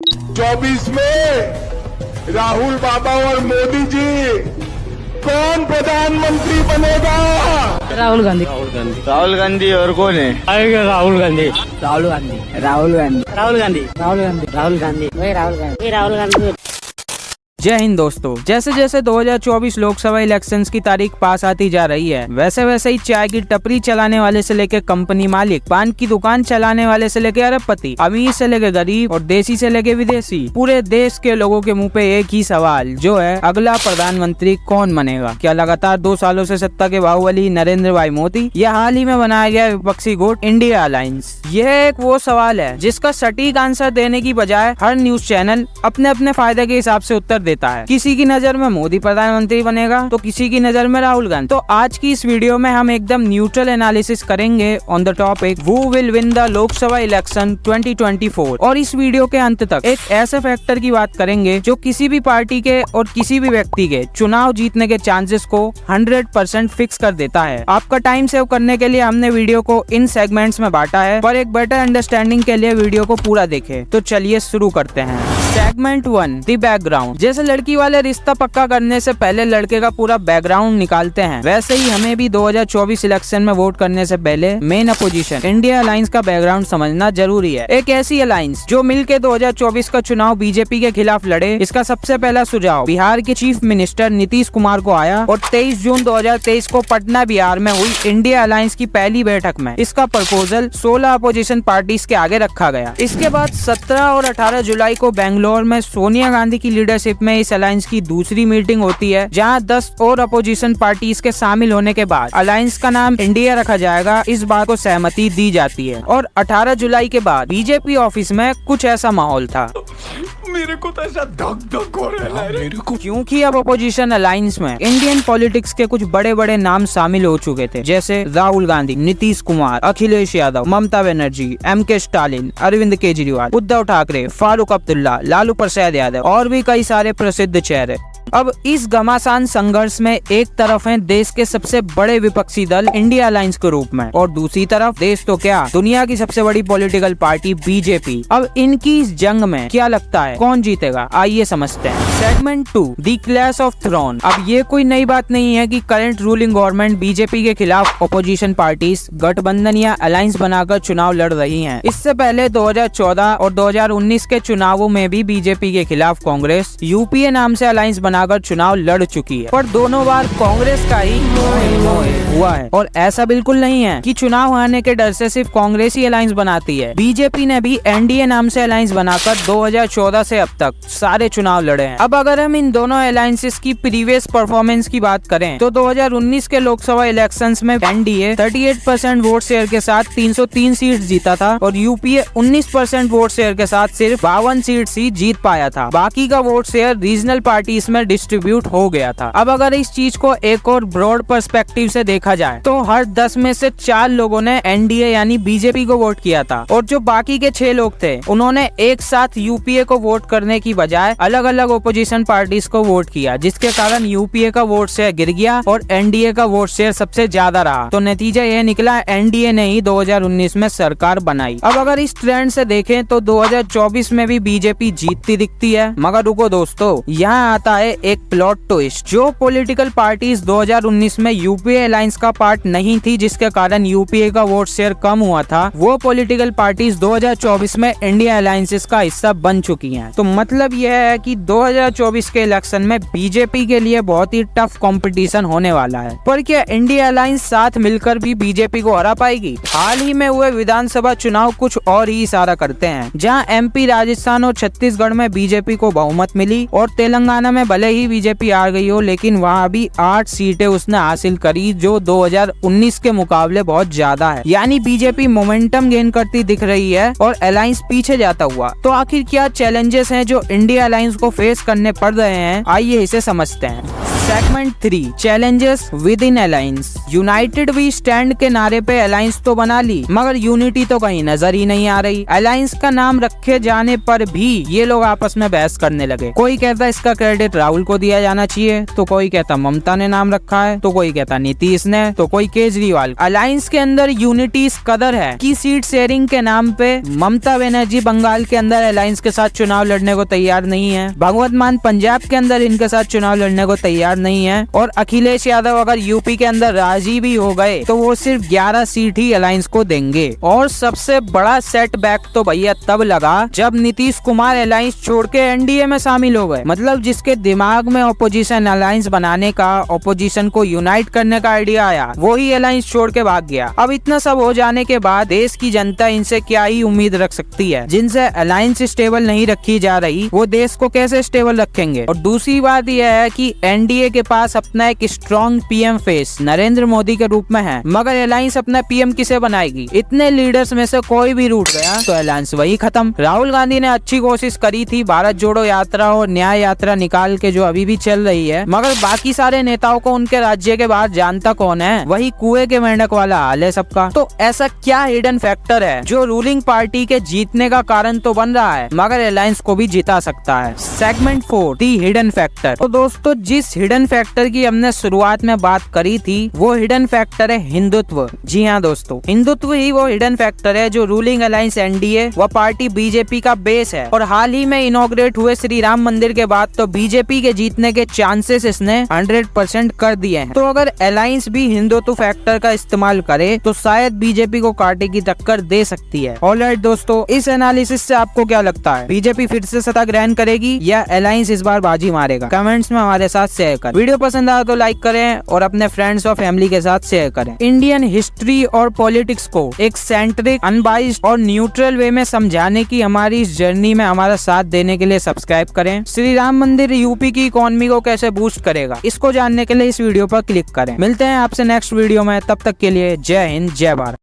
24 में राहुल बाबा और मोदी जी कौन प्रधानमंत्री बनेगा? राहुल गांधी। राहुल गांधी और कौन है? आएगा राहुल गांधी। राहुल गांधी। राहुल गांधी। राहुल गांधी। राहुल गांधी। राहुल गांधी। वही राहुल गांधी। राहुल गांधी। जय हिंद दोस्तों। जैसे जैसे 2024 लोकसभा इलेक्शंस की तारीख पास आती जा रही है, वैसे वैसे ही चाय की टपरी चलाने वाले से लेकर कंपनी मालिक, पान की दुकान चलाने वाले से लेकर अरबपति, अमीर से लेकर गरीब और देसी से लेकर विदेशी, पूरे देश के लोगों के मुंह पे एक ही सवाल जो है, अगला प्रधानमंत्री कौन बनेगा? क्या लगातार 2 सालों से सत्ता के बाहुबली नरेंद्र भाई मोदी या हाल ही में बनाया गया विपक्षी गुट इंडिया अलायंस? यह एक वो सवाल है जिसका सटीक आंसर देने की बजाय हर न्यूज चैनल अपने अपने फायदे के हिसाब से उत्तर देता है। किसी की नजर में मोदी प्रधानमंत्री बनेगा तो किसी की नजर में राहुल गांधी। तो आज की इस वीडियो में हम एकदम न्यूट्रल एनालिसिस करेंगे on the topic who will win the Lok Sabha election 2024। और इस वीडियो के अंत तक एक ऐसे फैक्टर की बात करेंगे जो किसी भी पार्टी के और किसी भी व्यक्ति के चुनाव जीतने के चांसेस को 100% फिक्स कर देता है। आपका टाइम सेव करने के लिए हमने वीडियो को इन सेगमेंट्स में बांटा है, पर एक बेटर अंडरस्टैंडिंग के लिए वीडियो को पूरा देखें। तो चलिए शुरू करते हैं। Segment 1, the background. जैसे लड़की वाले रिश्ता पक्का करने से पहले लड़के का पूरा बैकग्राउंड निकालते हैं, वैसे ही हमें भी 2024 इलेक्शन में वोट करने से पहले मेन अपोजिशन इंडिया अलायंस का बैकग्राउंड समझना जरूरी है। एक ऐसी अलायंस जो मिलकर 2024 का चुनाव बीजेपी के खिलाफ लड़े, इसका सबसे पहला सुझाव बिहार के चीफ मिनिस्टर नीतीश कुमार को आया और 23 जून 2023 को पटना बिहार में हुई इंडिया अलायंस की पहली बैठक में इसका प्रपोजल 16 अपोजिशन पार्टीज के आगे रखा गया। इसके बाद 17 और 18 जुलाई को बेंगलोर में सोनिया गांधी की लीडरशिप में इस अलायंस की दूसरी मीटिंग होती है, जहां 10 और अपोजिशन पार्टीज के शामिल होने के बाद अलायंस का नाम इंडिया रखा जाएगा। इस बात को सहमति दी जाती है और 18 जुलाई के बाद बीजेपी ऑफिस में कुछ ऐसा माहौल था। मेरे को तो ऐसा धक धक हो रहा है मेरे को, क्योंकि अब अपोजिशन अलायंस में इंडियन पॉलिटिक्स के कुछ बड़े बड़े नाम शामिल हो चुके थे, जैसे राहुल गांधी, नीतीश कुमार, अखिलेश यादव, ममता बनर्जी, MK स्टालिन, अरविंद केजरीवाल, उद्धव ठाकरे, फारूक अब्दुल्ला, लालू प्रसाद यादव और भी कई सारे प्रसिद्ध चेहरे। अब इस घमासान संघर्ष में एक तरफ है देश के सबसे बड़े विपक्षी दल इंडिया अलायंस के रूप में, और दूसरी तरफ देश तो क्या दुनिया की सबसे बड़ी पॉलिटिकल पार्टी बीजेपी। अब इनकी इस जंग में क्या लगता है कौन जीतेगा? आइए समझते हैं। Segment 2, the clash of throne. अब ये कोई नई बात नहीं है कि करंट रूलिंग गवर्नमेंट बीजेपी के खिलाफ अपोजिशन पार्टीज गठबंधन या अलायंस बनाकर चुनाव लड़ रही है। इससे पहले 2014 और 2019 के चुनावों में भी बीजेपी के खिलाफ कांग्रेस यूपीए नाम से अलायंस बनाकर चुनाव लड़ चुकी है, पर दोनों बार कांग्रेस का ही हुआ है। और ऐसा बिल्कुल नहीं है कि चुनाव हारने के डर से सिर्फ कांग्रेस ही अलायंस बनाती है। बीजेपी ने भी एनडीए नाम से अलायंस बनाकर 2014 से अब तक सारे चुनाव लड़े हैं। अब अगर हम इन दोनों अलायंसेस की प्रीवियस परफॉर्मेंस की बात करें तो 2019 के लोकसभा इलेक्शंस में एनडीए 38% वोट शेयर के साथ 303 सीट जीता था और यूपीए 19% वोट शेयर के साथ सिर्फ 52 सीट ही जीत पाया था। बाकी का वोट शेयर रीजनल पार्टीज में डिस्ट्रीब्यूट हो गया था। अब अगर इस चीज को एक और ब्रॉड पर्सपेक्टिव से देखा जाए तो हर 10 में से 4 लोगों ने एनडीए यानी बीजेपी को वोट किया था, और जो बाकी के 6 लोग थे उन्होंने एक साथ यूपीए को वोट करने की बजाय अलग अलग ओपोजिशन पार्टीज को वोट किया, जिसके कारण यूपीए का वोट शेयर गिर गया और एनडीए का वोट शेयर सबसे ज्यादा रहा। तो नतीजा यह निकला एनडीए ने ही 2019 में सरकार बनाई। अब अगर इस ट्रेंड से देखें तो 2024 में भी बीजेपी जीतती दिखती है, मगर रुको दोस्तों, यहाँ आता है एक प्लॉट ट्विस्ट। जो पॉलिटिकल पार्टीज 2019 में यूपीए अलायंस का पार्ट नहीं थी, जिसके कारण यूपीए का वोट शेयर कम हुआ था, वो पॉलिटिकल पार्टीज 2024 में इंडिया अलायंसेस का हिस्सा बन चुकी हैं। तो मतलब यह है कि 2024 के इलेक्शन में बीजेपी के लिए बहुत ही टफ कंपटीशन होने वाला है। पर क्या इंडिया अलायंस साथ मिलकर भी बीजेपी को हरा पाएगी? हाल ही में हुए विधानसभा चुनाव कुछ और ही इशारा करते हैं, जहां एमपी, राजस्थान और छत्तीसगढ़ में बीजेपी को बहुमत मिली और तेलंगाना में भले ही बीजेपी आ गई हो, लेकिन वहाँ भी 8 सीटें उसने हासिल करी, जो 2019 के मुकाबले बहुत ज्यादा है। यानी बीजेपी मोमेंटम गेन करती दिख रही है और अलायंस पीछे जाता हुआ। तो आखिर क्या चैलेंजेस हैं जो इंडिया अलायंस को फेस करने पड़ रहे हैं? आइए इसे समझते हैं। Segment 3 challenges within alliance. United we stand के नारे पे अलायंस तो बना ली, मगर यूनिटी तो कहीं नजर ही नहीं आ रही। अलायंस का नाम रखे जाने पर भी ये लोग आपस में बहस करने लगे। कोई कहता इसका क्रेडिट राहुल को दिया जाना चाहिए, तो कोई कहता ममता ने नाम रखा है, तो कोई कहता नीतीश ने, तो कोई केजरीवाल। अलायंस के अंदर यूनिटी इस कदर है कि सीट शेयरिंग के नाम पे ममता बनर्जी बंगाल के अंदर अलायंस के साथ चुनाव लड़ने को तैयार नहीं है, भगवंत मान पंजाब के अंदर इनके साथ चुनाव लड़ने को तैयार नहीं है, और अखिलेश यादव अगर यूपी के अंदर राजी भी हो गए तो वो सिर्फ 11 सीट ही अलायंस को देंगे। और सबसे बड़ा सेटबैक तो भैया तब लगा जब नीतीश कुमार अलायंस छोड़ के एनडीए में शामिल हो गए। मतलब जिसके दिमाग में ऑपोजिशन अलायंस बनाने का, ऑपोजिशन को यूनाइट करने का आइडिया आया, वो ही अलायंस छोड़ के भाग गया। अब इतना सब हो जाने के बाद देश की जनता इनसे क्या ही उम्मीद रख सकती है? जिनसे अलायंस स्टेबल नहीं रखी जा रही, वो देश को कैसे स्टेबल रखेंगे? और दूसरी बात यह है कि एनडीए के पास अपना एक strong PM face Narendra Modi के रूप में है, मगर अलायंस अपना पीएम किसे बनाएगी? इतने लीडर्स में से कोई भी रूठ गया तो अलायंस वही खत्म। राहुल गांधी ने अच्छी कोशिश करी थी, भारत जोड़ो यात्रा और न्याय यात्रा निकाल के, जो अभी भी चल रही है, मगर बाकी सारे नेताओं को उनके राज्य के बाहर जानता कौन है? वही कुएं के मेंढक वाला हाल है सबका। तो ऐसा क्या हिडन फैक्टर है जो रूलिंग पार्टी के जीतने का कारण तो बन रहा है, मगर अलायंस को भी जिता सकता है? सेगमेंट 4 दी हिडन फैक्टर। तो दोस्तों, जिस हिडन फैक्टर की हमने शुरुआत में बात करी थी, वो हिडन फैक्टर है हिंदुत्व। जी हाँ दोस्तों, हिंदुत्व ही वो हिडन फैक्टर है जो रूलिंग अलायंस एनडीए व पार्टी बीजेपी का बेस है। और हाल ही में इनॉग्रेट हुए श्री राम मंदिर के बाद तो बीजेपी के जीतने के चांसेस इसने 100% कर दिए हैं। तो अगर अलायंस भी हिंदुत्व फैक्टर का इस्तेमाल करे तो शायद बीजेपी को कांटे की टक्कर दे सकती है। ऑलराइट दोस्तों, इस एनालिसिस से आपको क्या लगता है? बीजेपी फिर से सत्ता ग्रहण करेगी या अलायंस इस बार बाजी मारेगा? कमेंट्स में हमारे साथ शेयर करें। वीडियो पसंद आया तो लाइक करें और अपने फ्रेंड्स और फैमिली के साथ शेयर करें। इंडियन हिस्ट्री और पॉलिटिक्स को एक सेंट्रिक, अनबाइस्ड और न्यूट्रल वे में समझाने की हमारी इस जर्नी में हमारा साथ देने के लिए सब्सक्राइब करें। श्री राम मंदिर यूपी की इकोनॉमी को कैसे बूस्ट करेगा, इसको जानने के लिए इस वीडियो पर क्लिक करें। मिलते हैं आपसे नेक्स्ट वीडियो में, तब तक के लिए जय हिंद, जय भारत।